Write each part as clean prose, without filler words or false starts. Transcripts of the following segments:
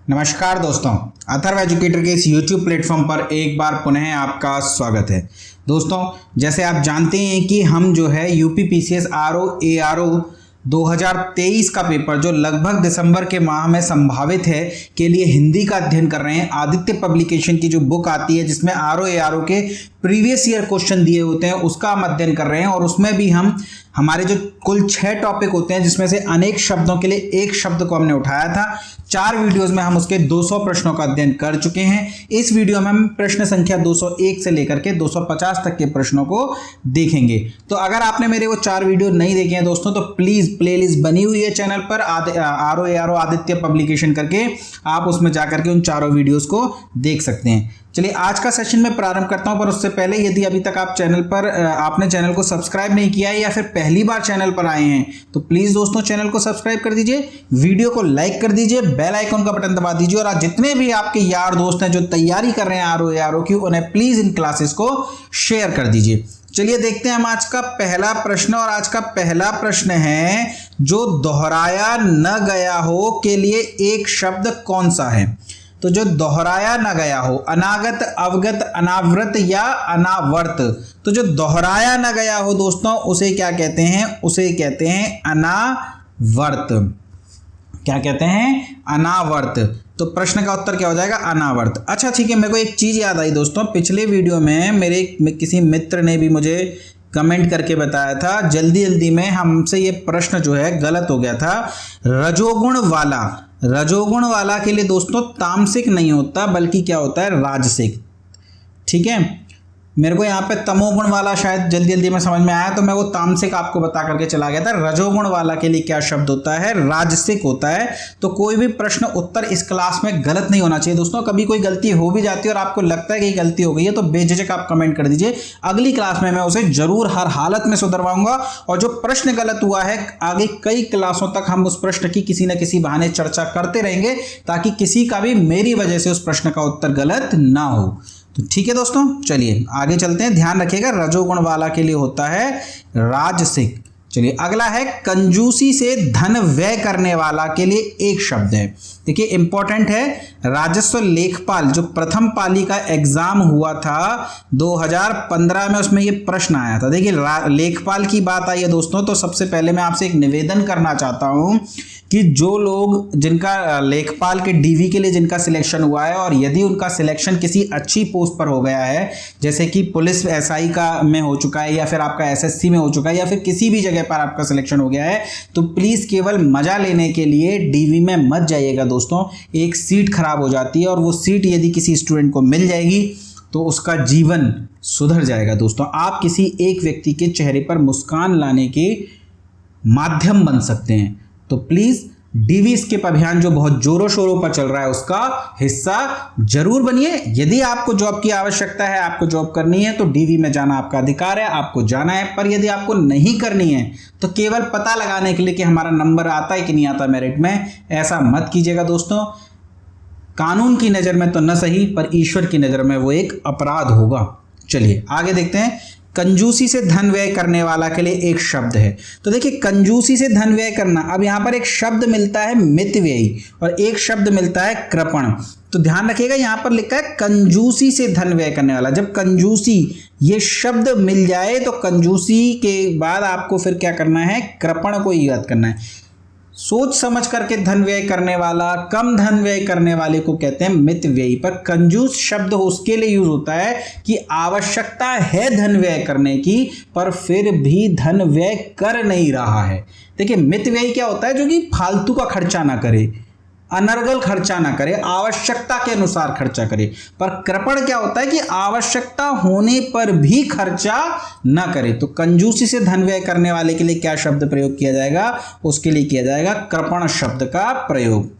नमस्कार दोस्तों, अथर्व एजुकेटर के इस YouTube प्लेटफॉर्म पर एक बार पुनः आपका स्वागत है। दोस्तों, जैसे आप जानते हैं कि हम जो है यूपीपीसीएस आरओ एआरओ 2023 का पेपर जो लगभग दिसंबर के माह में संभावित है के लिए हिंदी का अध्ययन कर रहे हैं। आदित्य पब्लिकेशन की जो बुक आती है जिसमें आरओ एआरओ के प्रीवियस ईयर क्वेश्चन दिए होते हैं उसका हम अध्ययन कर रहे हैं और उसमें भी हम हमारे जो कुल 6 टॉपिक होते हैं जिसमें से अनेक शब्दों के लिए एक शब्द को हमने उठाया था। 4 वीडियोस में हम उसके 200 प्रश्नों का अध्ययन कर चुके हैं। इस वीडियो में हम प्रश्न संख्या 201 से लेकर के 250 तक के प्रश्नों को देखेंगे। तो अगर आपने मेरे वो 4 वीडियो नहीं देखे हैं दोस्तों तो प्लीज प्लेलिस्ट बनी हुई है चैनल पर आरओ एआरओ आदित्य पब्लिकेशन करके, आप उसमें जाकर के उन चारों वीडियोस को देख सकते हैं। चलिए आज का सेशन में प्रारंभ करता हूं, पर उससे पहले यदि अभी तक आप आपने चैनल को सब्सक्राइब नहीं किया है या फिर पहली बार चैनल पर आए हैं तो प्लीज दोस्तों चैनल को सब्सक्राइब कर दीजिए, वीडियो को लाइक कर दीजिए, बेल आइकन का बटन दबा दीजिए और आज जितने भी आपके यार दोस्त हैं जो तैयारी कर रहे हैं आरओ एआरओ की, उन्हें प्लीज इन क्लासेस को शेयर कर दीजिए। चलिए देखते हैं हम आज का पहला प्रश्न, और आज का पहला प्रश्न है जो दोहराया न गया हो के लिए एक शब्द कौन सा है। तो जो दोहराया न गया हो, अनागत, अवगत, अनावृत या अनावर्त, तो जो दोहराया न गया हो दोस्तों उसे क्या कहते हैं, उसे कहते हैं अनावर्त। क्या कहते हैं? अनावर्त। तो प्रश्न का उत्तर क्या हो जाएगा? अनावर्त। अच्छा ठीक है, मेरे को एक चीज याद आई दोस्तों, पिछले वीडियो में मेरे किसी मित्र ने भी मुझे कमेंट करके बताया था, जल्दी में हमसे ये प्रश्न जो है गलत हो गया था। रजोगुण वाला के लिए दोस्तों तामसिक नहीं होता बल्कि क्या होता है? राजसिक। ठीक है, मेरे को यहाँ पे तमोगुण वाला शायद जल्दी में समझ में आया तो मैं वो तामसिक आपको बता करके चला गया था। रजोगुण वाला के लिए क्या शब्द होता है? राजसिक होता है। तो कोई भी प्रश्न उत्तर इस क्लास में गलत नहीं होना चाहिए दोस्तों। कभी कोई गलती हो भी जाती है और आपको लगता है कि गलती हो गई है तो बेझिझक आप कमेंट कर दीजिए, अगली क्लास में मैं उसे जरूर हर हालत में सुधरवाऊंगा। और जो प्रश्न गलत हुआ है आगे कई क्लासों तक हम उस प्रश्न की किसी न किसी बहाने चर्चा करते रहेंगे ताकि किसी का भी मेरी वजह से उस प्रश्न का उत्तर गलत ना हो। तो ठीक है दोस्तों, चलिए आगे चलते हैं। ध्यान रखिएगा, रजोगुण वाला के लिए होता है राजसिक। चलिए अगला है कंजूसी से धन व्यय करने वाला के लिए एक शब्द है। देखिए इंपॉर्टेंट है, राजस्व लेखपाल जो प्रथम पाली का एग्जाम हुआ था 2015 में, उसमें ये प्रश्न आया था। देखिए लेखपाल की बात आई है दोस्तों, तो सबसे पहले मैं आपसे एक निवेदन करना चाहता हूं कि जो लोग जिनका लेखपाल के डीवी के लिए जिनका सिलेक्शन हुआ है और यदि उनका सिलेक्शन किसी अच्छी पोस्ट पर हो गया है, जैसे कि पुलिस एसआई का में हो चुका है या फिर आपका एसएससी में हो चुका है या फिर किसी भी जगह पर आपका सिलेक्शन हो गया है, तो प्लीज केवल मजा लेने के लिए डीवी में मत जाइएगा दोस्तों। एक सीट खराब हो जाती है और वो सीट यदि किसी स्टूडेंट को मिल जाएगी तो उसका जीवन सुधर जाएगा दोस्तों। आप किसी एक व्यक्ति के चेहरे पर मुस्कान लाने के माध्यम बन सकते हैं। तो प्लीज डीवी स्किप अभियान जो बहुत जोरों शोरों पर चल रहा है उसका हिस्सा जरूर बनिए। यदि आपको जॉब की आवश्यकता है, आपको जॉब करनी है तो डीवी में जाना आपका अधिकार है, आपको जाना है। पर यदि आपको नहीं करनी है तो केवल पता लगाने के लिए कि हमारा नंबर आता है कि नहीं आता मेरिट में, ऐसा मत कीजिएगा दोस्तों। कानून की नजर में तो न सही पर ईश्वर की नजर में वो एक अपराध होगा। चलिए आगे देखते हैं। कंजूसी से धन व्यय करने वाला के लिए एक शब्द है। तो देखिए कंजूसी से धन व्यय करना, अब यहां पर एक शब्द मिलता है मितव्ययी और एक शब्द मिलता है कृपण। तो ध्यान रखिएगा यहां पर लिखा है कंजूसी से धन व्यय करने वाला। जब कंजूसी ये शब्द मिल जाए तो कंजूसी के बाद आपको फिर क्या करना है? कृपण को याद करना है। सोच समझ करके धन व्यय करने वाला, कम धन व्यय करने वाले को कहते हैं मितव्ययी। पर कंजूस शब्द उसके लिए यूज होता है कि आवश्यकता है धन व्यय करने की पर फिर भी धन व्यय कर नहीं रहा है। देखिए मितव्ययी क्या होता है? जो कि फालतू का खर्चा ना करे, अनर्गल खर्चा ना करे, आवश्यकता के अनुसार खर्चा करे। पर कृपण क्या होता है कि आवश्यकता होने पर भी खर्चा ना करे। तो कंजूसी से धन व्यय करने वाले के लिए क्या शब्द प्रयोग किया जाएगा? उसके लिए किया जाएगा कृपण शब्द का प्रयोग।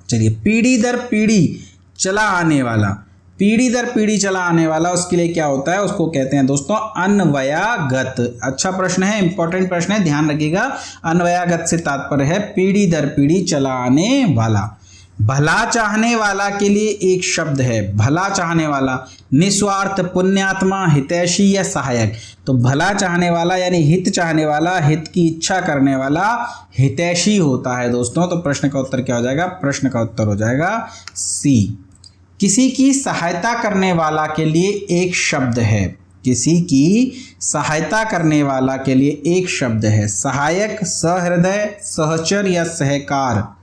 चलिए पीढ़ी दर पीढ़ी चला आने वाला, पीढ़ी दर पीढ़ी चला आने वाला उसके लिए क्या होता है? उसको कहते हैं दोस्तों अन्वयागत। अच्छा प्रश्न है, इंपॉर्टेंट प्रश्न है, ध्यान रखिएगा। अन्वयागत से तात्पर्य है पीढ़ी दर पीढ़ी चला आने वाला। भला चाहने वाला के लिए एक शब्द है, भला चाहने वाला, निस्वार्थ, पुण्यात्मा, हितैषी या सहायक। तो भला चाहने वाला यानी हित चाहने वाला, हित की इच्छा करने वाला हितैषी होता है दोस्तों। तो प्रश्न का उत्तर क्या हो जाएगा? प्रश्न का उत्तर हो जाएगा सी। किसी की सहायता करने वाला के लिए एक शब्द है, किसी की सहायता करने वाला के लिए एक शब्द है, सहायक, सहृदय, सहचर या सहकार।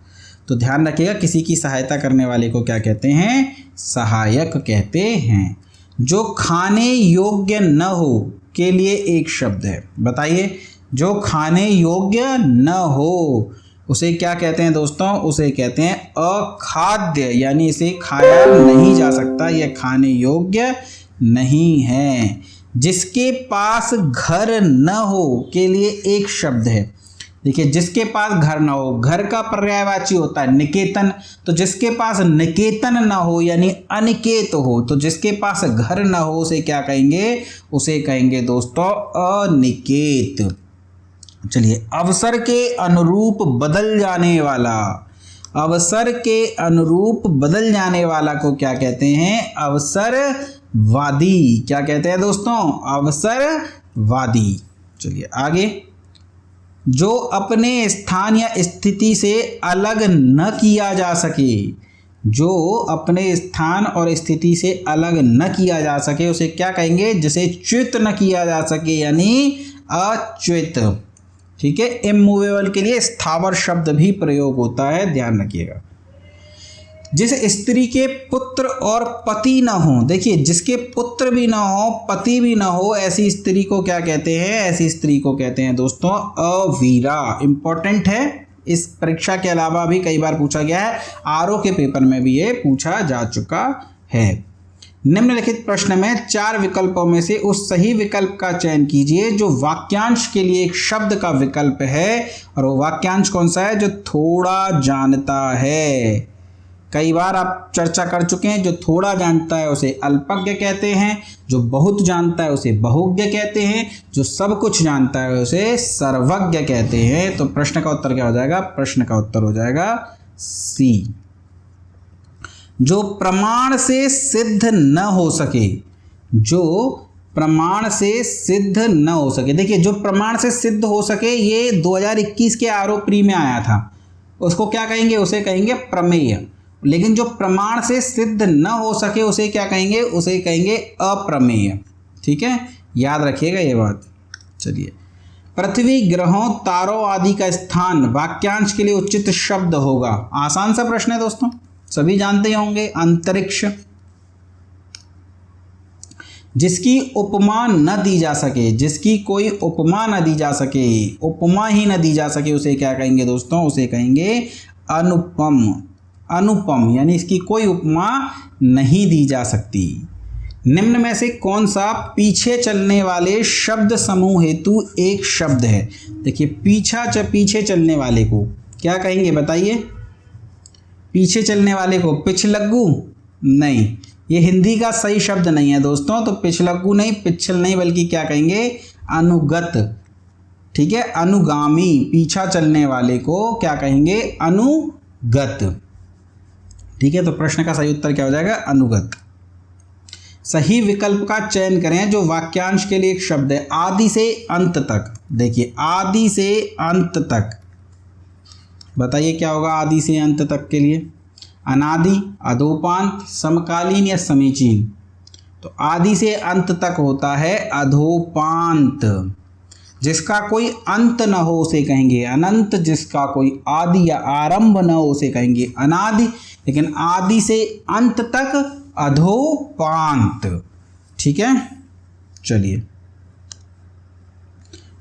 तो ध्यान रखिएगा, किसी की सहायता करने वाले को क्या कहते हैं? सहायक कहते हैं। जो खाने योग्य न हो के लिए एक शब्द है, बताइए। जो खाने योग्य न हो उसे क्या कहते हैं दोस्तों? उसे कहते हैं अखाद्य, यानी इसे खाया नहीं जा सकता, यह खाने योग्य नहीं है। जिसके पास घर न हो के लिए एक शब्द है। देखिए, जिसके पास घर ना हो, घर का पर्यायवाची होता है निकेतन। तो जिसके पास निकेतन ना हो यानी अनिकेत हो, तो जिसके पास घर ना हो उसे क्या कहेंगे? उसे कहेंगे दोस्तों अनिकेत। चलिए, अवसर के अनुरूप बदल जाने वाला, अवसर के अनुरूप बदल जाने वाला को क्या कहते हैं? अवसरवादी। क्या कहते हैं दोस्तों? अवसरवादी। चलिए आगे। जो अपने स्थान या स्थिति से अलग न किया जा सके, जो अपने स्थान और स्थिति से अलग न किया जा सके उसे क्या कहेंगे? जिसे च्युत न किया जा सके यानी अच्युत। ठीक है, इमूवेबल के लिए स्थावर शब्द भी प्रयोग होता है, ध्यान रखिएगा। जिस स्त्री के पुत्र और पति ना हो, देखिए जिसके पुत्र भी ना हो, पति भी ना हो, ऐसी स्त्री को क्या कहते हैं? ऐसी स्त्री को कहते हैं दोस्तों अवीरा। इंपॉर्टेंट है, इस परीक्षा के अलावा भी कई बार पूछा गया है, आरओ के पेपर में भी ये पूछा जा चुका है। निम्नलिखित प्रश्न में 4 विकल्पों में से उस सही विकल्प का चयन कीजिए जो वाक्यांश के लिए एक शब्द का विकल्प है। और वो वाक्यांश कौन सा है? जो थोड़ा जानता है। कई बार आप चर्चा कर चुके हैं, जो थोड़ा जानता है उसे अल्पज्ञ कहते हैं, जो बहुत जानता है उसे बहुज्ञ कहते हैं, जो सब कुछ जानता है उसे सर्वज्ञ कहते हैं। तो प्रश्न का उत्तर क्या हो जाएगा? प्रश्न का उत्तर हो जाएगा सी। जो प्रमाण से सिद्ध न हो सके, जो प्रमाण से सिद्ध न हो सके। देखिए, जो प्रमाण से सिद्ध हो सके ये 2021 के आरओ प्री में आया था, उसको क्या कहेंगे? उसे कहेंगे प्रमेय। लेकिन जो प्रमाण से सिद्ध न हो सके उसे क्या कहेंगे? उसे कहेंगे अप्रमेय। ठीक है, याद रखिएगा ये बात। चलिए, पृथ्वी, ग्रहों, तारों आदि का स्थान वाक्यांश के लिए उचित शब्द होगा। आसान सा प्रश्न है दोस्तों, सभी जानते होंगे। अंतरिक्ष। जिसकी उपमा न दी जा सके, जिसकी कोई उपमा न दी जा सके, उपमा ही न दी जा सके उसे क्या कहेंगे दोस्तों? उसे कहेंगे अनुपम। अनुपम यानी इसकी कोई उपमा नहीं दी जा सकती। निम्न में से कौन सा पीछे चलने वाले शब्द समूह हेतु एक शब्द है? देखिए, पीछे चलने वाले को क्या कहेंगे? बताइए। पीछे चलने वाले को पिछलग्गू? नहीं, ये हिंदी का सही शब्द नहीं है दोस्तों। तो पिछलग्गू नहीं, पिछल नहीं, बल्कि क्या कहेंगे? अनुगत। ठीक है, अनुगामी। पीछा चलने वाले को क्या कहेंगे? अनुगत। ठीक है, तो प्रश्न का सही उत्तर क्या हो जाएगा? अनुगत। सही विकल्प का चयन करें जो वाक्यांश के लिए एक शब्द है। आदि से अंत तक। देखिए, आदि से अंत तक, बताइए क्या होगा आदि से अंत तक के लिए? अनादि, अधोपांत, समकालीन या समीचीन? तो आदि से अंत तक होता है अधोपांत। जिसका कोई अंत न हो उसे कहेंगे अनंत, जिसका कोई आदि या आरंभ न हो उसे कहेंगे अनादि, लेकिन आदि से अंत तक अधोपांत। ठीक है, चलिए।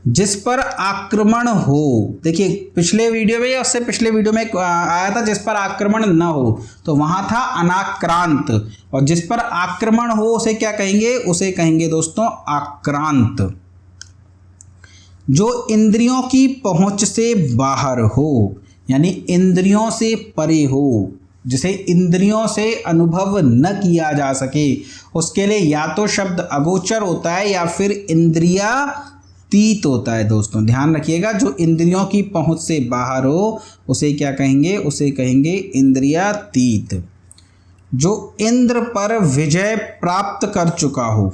जिस पर आक्रमण हो, देखिए पिछले वीडियो में या उससे पिछले वीडियो में आया था जिस पर आक्रमण न हो, तो वहां था अनाक्रांत। और जिस पर आक्रमण हो उसे क्या कहेंगे? उसे कहेंगे दोस्तों आक्रांत। जो इंद्रियों की पहुंच से बाहर हो, यानी इंद्रियों से परे हो, जिसे इंद्रियों से अनुभव न किया जा सके, उसके लिए या तो शब्द अगोचर होता है या फिर इंद्रिया तीत होता है दोस्तों, ध्यान रखिएगा। जो इंद्रियों की पहुंच से बाहर हो उसे क्या कहेंगे, उसे कहेंगे इंद्रियातीत। जो इंद्र पर विजय प्राप्त कर चुका हो,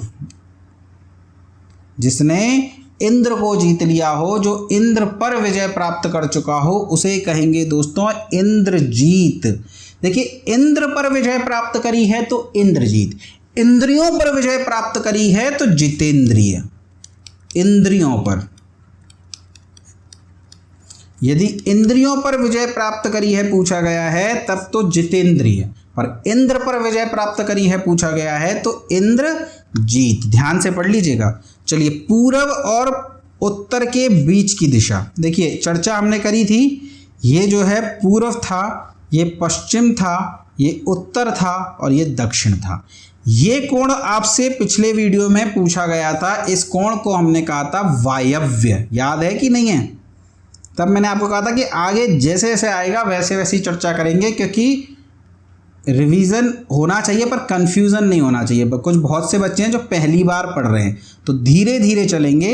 जिसने इंद्र को जीत लिया हो, जो इंद्र पर विजय प्राप्त कर चुका हो, उसे कहेंगे दोस्तों इंद्रजीत। देखिए, इंद्र पर विजय प्राप्त करी है तो इंद्रजीत, इंद्रियों पर विजय प्राप्त करी है तो जितेंद्रिय। इंद्रियों पर, यदि इंद्रियों पर विजय प्राप्त करी है पूछा गया है तब तो जितेंद्रिय, पर इंद्र पर विजय प्राप्त करी है पूछा गया है तो इंद्रजीत। ध्यान से पढ़ लीजिएगा। चलिए, पूर्व और उत्तर के बीच की दिशा, देखिए चर्चा हमने करी थी। ये जो है पूर्व था, ये पश्चिम था, ये उत्तर था और ये दक्षिण था। ये कोण आपसे पिछले वीडियो में पूछा गया था। इस कोण को हमने कहा था वायव्य, याद है कि नहीं है? तब मैंने आपको कहा था कि आगे जैसे जैसे आएगा वैसे वैसे ही चर्चा करेंगे, क्योंकि रिवीजन होना चाहिए पर कंफ्यूजन नहीं होना चाहिए। कुछ बहुत से बच्चे हैं जो पहली बार पढ़ रहे हैं, तो धीरे धीरे चलेंगे।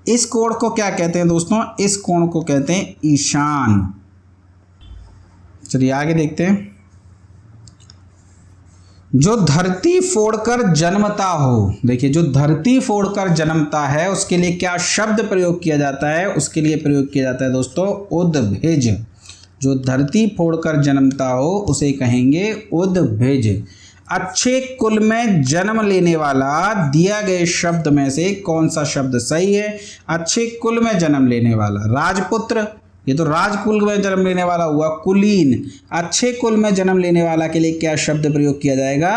इस कोण को क्या कहते हैं दोस्तों? इस कोण को कहते हैं ईशान। चलिए आगे देखते हैं। जो धरती फोड़कर जन्मता हो, देखिए जो धरती फोड़कर जन्मता है उसके लिए क्या शब्द प्रयोग किया जाता है? उसके लिए प्रयोग किया जाता है दोस्तों उद्भिज। जो धरती फोड़कर जन्मता हो उसे कहेंगे उद्भिज। अच्छे कुल में जन्म लेने वाला, दिया गए शब्द में से कौन सा शब्द सही है? अच्छे कुल में जन्म लेने वाला, राजपुत्र, ये तो राजकुल में जन्म लेने वाला हुआ। कुलीन, अच्छे कुल में जन्म लेने वाला के लिए क्या शब्द प्रयोग किया जाएगा?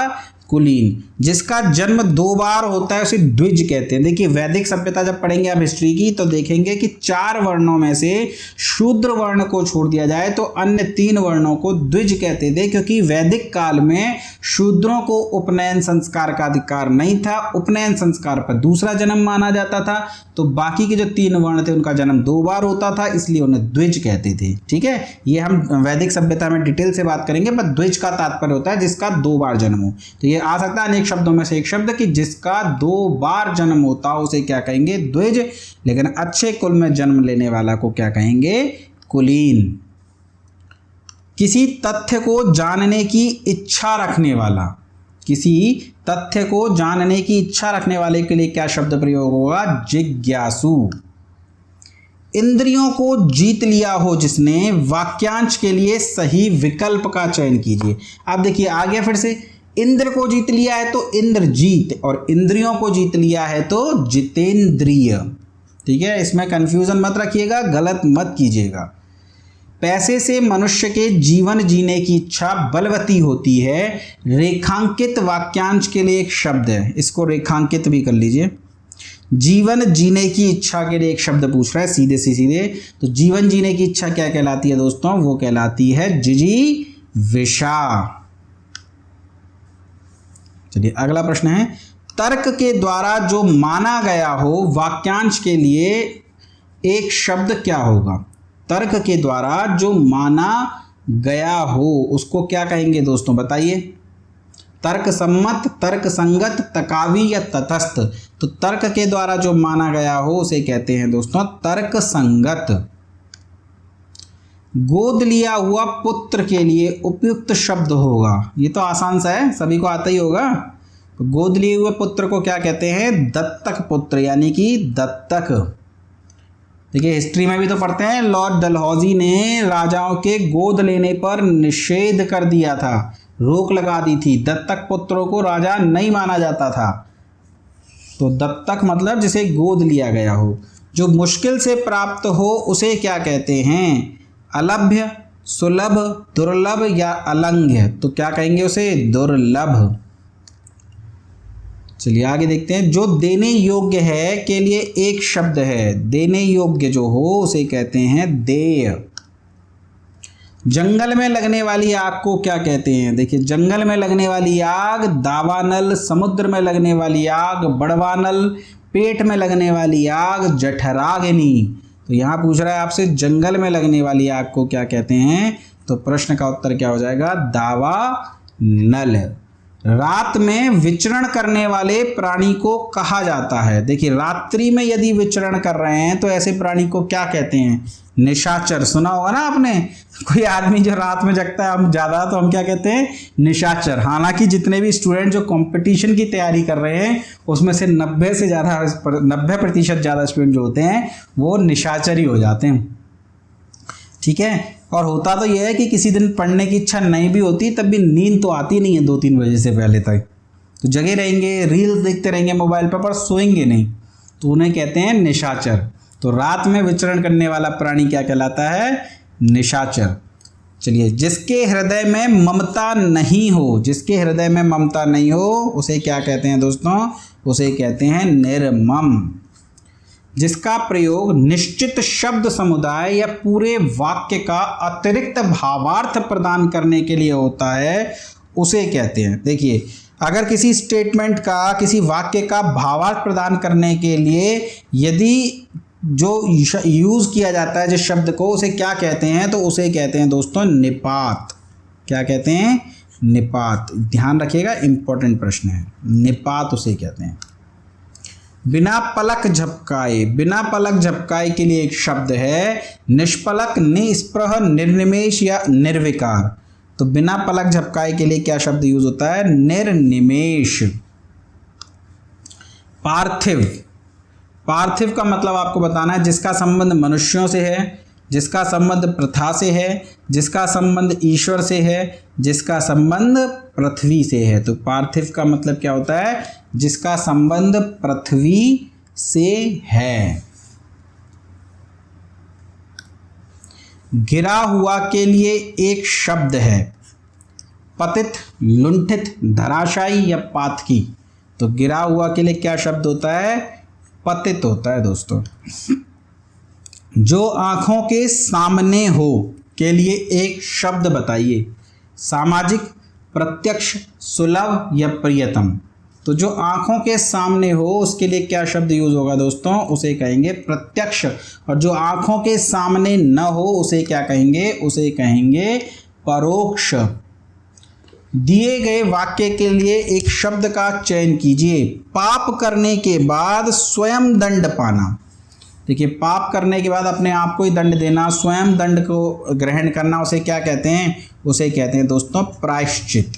कुलीन। जिसका जन्म 2 बार होता है उसे द्विज कहते हैं। देखिए, वैदिक सभ्यता जब पढ़ेंगे आप हिस्ट्री की तो देखेंगे कि 4 वर्णों में से शूद्र वर्ण को छोड़ दिया जाए तो अन्य 3 वर्णों को द्विज कहते थे, क्योंकि वैदिक काल में शूद्रों को उपनयन संस्कार का अधिकार नहीं था। उपनयन संस्कार पर दूसरा जन्म माना जाता था, तो बाकी के जो 3 वर्ण थे उनका जन्म 2 बार होता था, इसलिए उन्हें द्विज कहते थे। ठीक है, ये हम वैदिक सभ्यता में डिटेल से बात करेंगे, पर द्विज का तात्पर्य होता है जिसका 2 बार जन्म हो। तो ये आ सकता है अनेक शब्दों में से एक शब्द कि जिसका 2 बार जन्म होता हो उसे क्या कहेंगे? द्विज। लेकिन अच्छे कुल में जन्म लेने वाला को क्या कहेंगे? कुलीन। किसी तथ्य को जानने की इच्छा रखने वाला, किसी तथ्य को जानने की इच्छा रखने वाले के लिए क्या शब्द प्रयोग होगा? जिज्ञासु। इंद्रियों को जीत लिया हो जिसने, वाक्यांश के लिए सही विकल्प का चयन कीजिए। आप देखिए आगे फिर से, इंद्र को जीत लिया है तो इंद्रजीत, और इंद्रियों को जीत लिया है तो जितेंद्रिय। ठीक है, इसमें कंफ्यूजन मत रखिएगा, गलत मत कीजिएगा। पैसे से मनुष्य के जीवन जीने की इच्छा बलवती होती है। रेखांकित वाक्यांश के लिए एक शब्द है, इसको रेखांकित भी कर लीजिए। जीवन जीने की इच्छा के लिए एक शब्द पूछ रहा है सीधे से सीधे, तो जीवन जीने की इच्छा क्या कहलाती है दोस्तों? वो कहलाती है जिजीविषा। चलिए अगला प्रश्न है, तर्क के द्वारा जो माना गया हो वाक्यांश के लिए एक शब्द क्या होगा? तर्क के द्वारा जो माना गया हो उसको क्या कहेंगे दोस्तों? बताइए। तर्क सम्मत, तर्क संगत, तकावी या तटस्थ? तो तर्क के द्वारा जो माना गया हो उसे कहते हैं दोस्तों तर्क संगत। गोद लिया हुआ पुत्र के लिए उपयुक्त शब्द होगा, ये तो आसान सा है, सभी को आता ही होगा। तो गोद लिए हुए पुत्र को क्या कहते हैं? दत्तक पुत्र, यानी कि दत्तक। देखिए हिस्ट्री में भी तो पढ़ते हैं, लॉर्ड डलहौजी ने राजाओं के गोद लेने पर निषेध कर दिया था, रोक लगा दी थी। दत्तक पुत्रों को राजा नहीं माना जाता था। तो दत्तक मतलब जिसे गोद लिया गया हो। जो मुश्किल से प्राप्त हो उसे क्या कहते हैं? अलभ्य, सुलभ, दुर्लभ या अलंघ्य? तो क्या कहेंगे उसे? दुर्लभ। चलिए आगे देखते हैं। जो देने योग्य है के लिए एक शब्द है, देने योग्य जो हो उसे कहते हैं देय। जंगल में लगने वाली आग को क्या कहते हैं? देखिए जंगल में लगने वाली आग दावानल, समुद्र में लगने वाली आग बड़वानल, पेट में लगने वाली आग जठराग्नि। तो यहाँ पूछ रहा है आपसे जंगल में लगने वाली आग को क्या कहते हैं? तो प्रश्न का उत्तर क्या हो जाएगा? दावानल। रात में विचरण करने वाले प्राणी को कहा जाता है। देखिए, रात्रि में यदि विचरण कर रहे हैं तो ऐसे प्राणी को क्या कहते हैं? निशाचर। सुना होगा ना आपने, कोई आदमी जो रात में जगता है हम ज़्यादा, तो हम क्या कहते हैं? निशाचर। हालांकि जितने भी स्टूडेंट जो कंपटीशन की तैयारी कर रहे हैं उसमें से 90% ज़्यादा स्टूडेंट जो होते हैं वो निशाचर ही हो जाते हैं। ठीक है। और होता तो यह है कि किसी दिन पढ़ने की इच्छा नहीं भी होती तब भी नींद तो आती नहीं है 2-3 बजे से पहले तक, तो जगे रहेंगे, रील्स देखते रहेंगे मोबाइल पर सोएंगे नहीं, तो उन्हें कहते हैं निशाचर। तो रात में विचरण करने वाला प्राणी क्या कहलाता है? निशाचर। चलिए, जिसके हृदय में ममता नहीं हो, जिसके हृदय में ममता नहीं हो उसे क्या कहते हैं दोस्तों? उसे कहते हैं निर्मम। जिसका प्रयोग निश्चित शब्द समुदाय या पूरे वाक्य का अतिरिक्त भावार्थ प्रदान करने के लिए होता है उसे कहते हैं। देखिए, अगर किसी स्टेटमेंट का, किसी वाक्य का भावार्थ प्रदान करने के लिए यदि जो यूज़ किया जाता है जिस शब्द को, उसे क्या कहते हैं? तो उसे कहते हैं दोस्तों निपात। क्या कहते हैं? निपात। ध्यान रखिएगा, इंपॉर्टेंट प्रश्न है। निपात उसे कहते हैं। बिना पलक झपकाए, बिना पलक झपकाए के लिए एक शब्द है निष्पलक, निस्पृह, निर्निमेष या निर्विकार। तो बिना पलक झपकाए के लिए क्या शब्द यूज होता है? निर्निमेष। पार्थिव। पार्थिव का मतलब आपको बताना है जिसका संबंध मनुष्यों से है, जिसका संबंध प्रथा से है, जिसका संबंध ईश्वर से है, जिसका संबंध पृथ्वी से है। तो पार्थिव का मतलब क्या होता है? जिसका संबंध पृथ्वी से है। गिरा हुआ के लिए एक शब्द है पतित, लुंठित, धराशायी या पातकी। तो गिरा हुआ के लिए क्या शब्द होता है? पतित होता है दोस्तों। जो आंखों के सामने हो के लिए एक शब्द बताइए। सामाजिक, प्रत्यक्ष, सुलभ या प्रियतम। तो जो आंखों के सामने हो उसके लिए क्या शब्द यूज होगा दोस्तों? उसे कहेंगे प्रत्यक्ष। और जो आंखों के सामने न हो उसे क्या कहेंगे? उसे कहेंगे परोक्ष। दिए गए वाक्य के लिए एक शब्द का चयन कीजिए। पाप करने के बाद स्वयं दंड पाना। देखिए, पाप करने के बाद अपने आप को ही दंड देना, स्वयं दंड को ग्रहण करना, उसे क्या कहते हैं? उसे कहते हैं दोस्तों प्रायश्चित।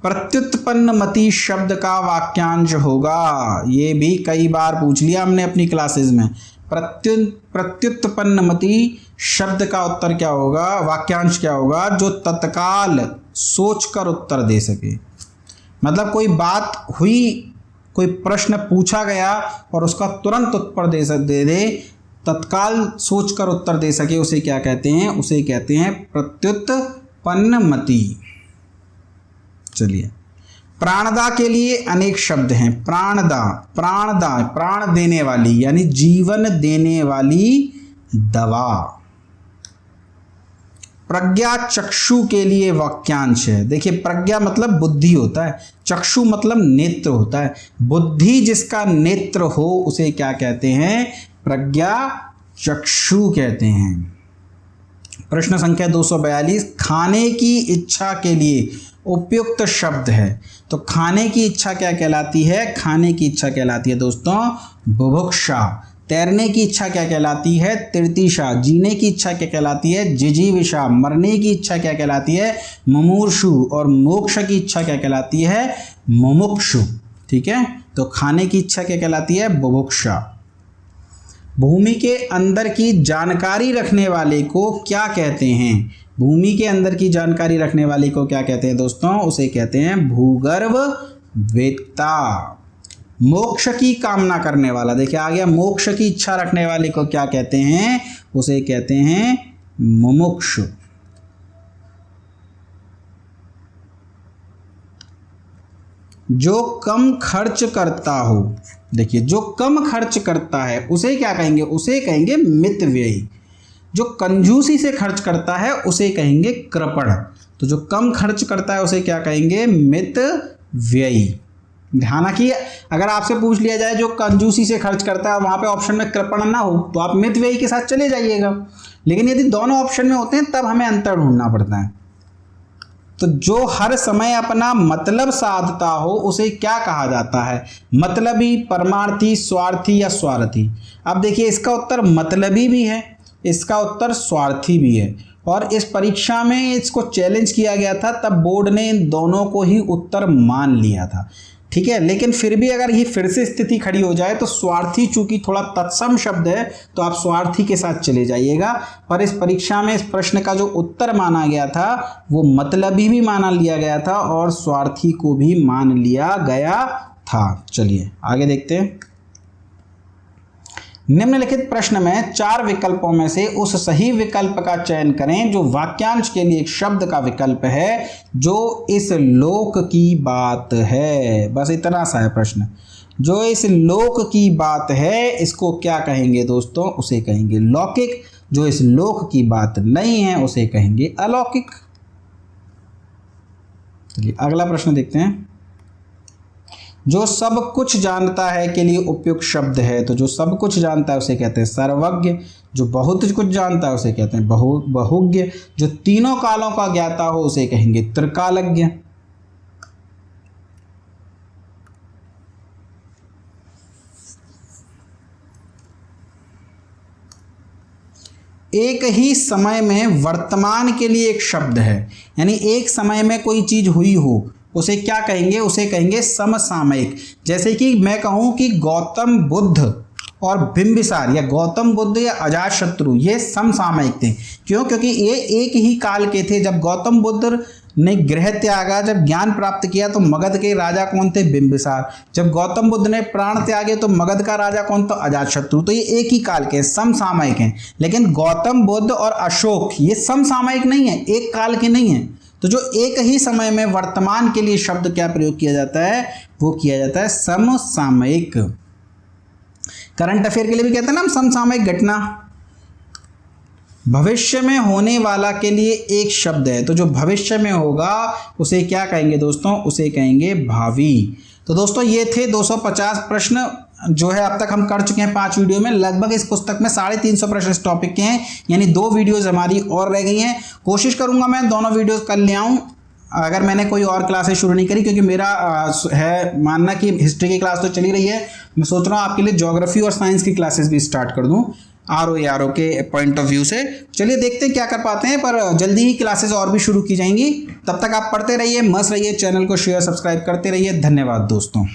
प्रत्युत्पन्नमति शब्द का वाक्यांश होगा, ये भी कई बार पूछ लिया हमने अपनी क्लासेस में। प्रत्युत्पन्नमति शब्द का उत्तर क्या होगा? वाक्यांश क्या होगा? जो तत्काल सोचकर उत्तर दे सके। मतलब कोई बात हुई, कोई प्रश्न पूछा गया और उसका तुरंत उत्तर दे दे, तत्काल सोचकर उत्तर दे सके, उसे क्या कहते हैं? उसे कहते हैं प्रत्युत्पन्नमति। चलिए, प्राणदा के लिए अनेक शब्द हैं। प्राणदा, प्राणदा, प्राण देने वाली यानी जीवन देने वाली दवा। प्रज्ञा चक्षु के लिए वाक्यांश है। देखिए, प्रज्ञा मतलब बुद्धि होता है, चक्षु मतलब नेत्र होता है। बुद्धि जिसका नेत्र हो उसे क्या कहते हैं? प्रज्ञा चक्षु कहते हैं। प्रश्न संख्या 242, खाने की इच्छा के लिए उपयुक्त शब्द है। तो खाने की इच्छा क्या कहलाती है? खाने की इच्छा कहलाती है दोस्तों बुभुक्षा। तैरने की इच्छा क्या कहलाती है? तृतीशा। जीने की इच्छा क्या कहलाती है? जिजीविषा। मरने की इच्छा क्या कहलाती है? मुमूर्षु। और मोक्ष की इच्छा क्या कहलाती है? मुमुक्षु। ठीक है, तो खाने की इच्छा क्या कहलाती है? बुभुक्षा। भूमि के अंदर की जानकारी रखने वाले को क्या कहते हैं? भूमि के अंदर की जानकारी रखने वाले को क्या कहते हैं दोस्तों? उसे कहते हैं भूगर्भ वेत्ता। मोक्ष की कामना करने वाला, देखिए आ गया, मोक्ष की इच्छा रखने वाले को क्या कहते हैं? उसे कहते हैं मुमुक्षु। जो कम खर्च करता हो, देखिए जो कम खर्च करता है उसे क्या कहेंगे? उसे कहेंगे मितव्ययी। जो कंजूसी से खर्च करता है उसे कहेंगे कृपण। तो जो कम खर्च करता है उसे क्या कहेंगे? मितव्ययी। ध्यान रखिए, अगर आपसे पूछ लिया जाए जो कंजूसी से खर्च करता है, वहां पे ऑप्शन में कृपण ना हो तो आप मितव्ययी के साथ चले जाइएगा। लेकिन यदि दोनों ऑप्शन में होते हैं तब हमें अंतर ढूंढना पड़ता है। तो जो हर समय अपना मतलब साधता हो उसे क्या कहा जाता है? मतलबी, परमार्थी, स्वार्थी या स्वार्थी? अब देखिए इसका उत्तर मतलबी भी है, इसका उत्तर स्वार्थी भी है। और इस परीक्षा में इसको चैलेंज किया गया था, तब बोर्ड ने इन दोनों को ही उत्तर मान लिया था। ठीक है, लेकिन फिर भी अगर ये फिर से स्थिति खड़ी हो जाए तो स्वार्थी चूंकि थोड़ा तत्सम शब्द है तो आप स्वार्थी के साथ चले जाइएगा। पर इस परीक्षा में इस प्रश्न का जो उत्तर माना गया था वो मतलबी भी माना लिया गया था और स्वार्थी को भी मान लिया गया था। चलिए आगे देखते हैं। निम्नलिखित प्रश्न में 4 विकल्पों में से उस सही विकल्प का चयन करें जो वाक्यांश के लिए एक शब्द का विकल्प है जो इस लोक की बात है। बस इतना सा है प्रश्न। जो इस लोक की बात है इसको क्या कहेंगे दोस्तों? उसे कहेंगे लौकिक। जो इस लोक की बात नहीं है उसे कहेंगे अलौकिक। चलिए अगला प्रश्न देखते हैं। जो सब कुछ जानता है के लिए उपयुक्त शब्द है, तो जो सब कुछ जानता है उसे कहते हैं सर्वज्ञ। जो बहुत कुछ जानता है उसे कहते हैं बहुज्ञ। जो तीनों कालों का ज्ञाता हो उसे कहेंगे त्रिकालज्ञ। एक ही समय में वर्तमान के लिए एक शब्द है, यानी एक समय में कोई चीज हुई हो उसे क्या कहेंगे? उसे कहेंगे समसामयिक। जैसे कि मैं कहूं कि गौतम बुद्ध और बिंबिसार या गौतम बुद्ध या अजातशत्रु ये समसामयिक थे। क्यों? क्योंकि ये एक ही काल के थे। जब गौतम बुद्ध ने गृह त्यागा, जब ज्ञान प्राप्त किया तो मगध के राजा कौन थे? बिंबिसार। जब गौतम बुद्ध ने प्राण त्यागे तो मगध का राजा कौन? तो अजातशत्रु। तो ये एक ही काल के समसामयिक हैं। लेकिन गौतम बुद्ध और अशोक ये समसामयिक नहीं है, एक काल के नहीं है। तो जो एक ही समय में वर्तमान के लिए शब्द क्या प्रयोग किया जाता है? वो किया जाता है समसामयिक। करंट अफेयर के लिए भी कहते हैं ना हम समसामयिक घटना। भविष्य में होने वाला के लिए एक शब्द है, तो जो भविष्य में होगा उसे क्या कहेंगे दोस्तों? उसे कहेंगे भावी। तो दोस्तों ये थे 250 प्रश्न जो है अब तक हम कर चुके हैं 5 वीडियो में। लगभग इस पुस्तक में 350 प्रश्न इस टॉपिक के हैं, यानी 2 वीडियोस हमारी और रह गई हैं। कोशिश करूंगा मैं दोनों वीडियोस कर ले आऊँ अगर मैंने कोई और क्लासेस शुरू नहीं करी, क्योंकि मेरा है मानना कि हिस्ट्री की क्लास तो चली रही है। मैं सोच रहा हूँ आपके लिए ज्योग्राफी और साइंस की क्लासेस भी स्टार्ट कर दूँ आरओ के पॉइंट ऑफ व्यू से। चलिए देखते हैं क्या कर पाते हैं, पर जल्दी ही क्लासेस और भी शुरू की जाएंगी। तब तक आप पढ़ते रहिए, मस्त रहिए, चैनल को शेयर सब्सक्राइब करते रहिए। धन्यवाद दोस्तों।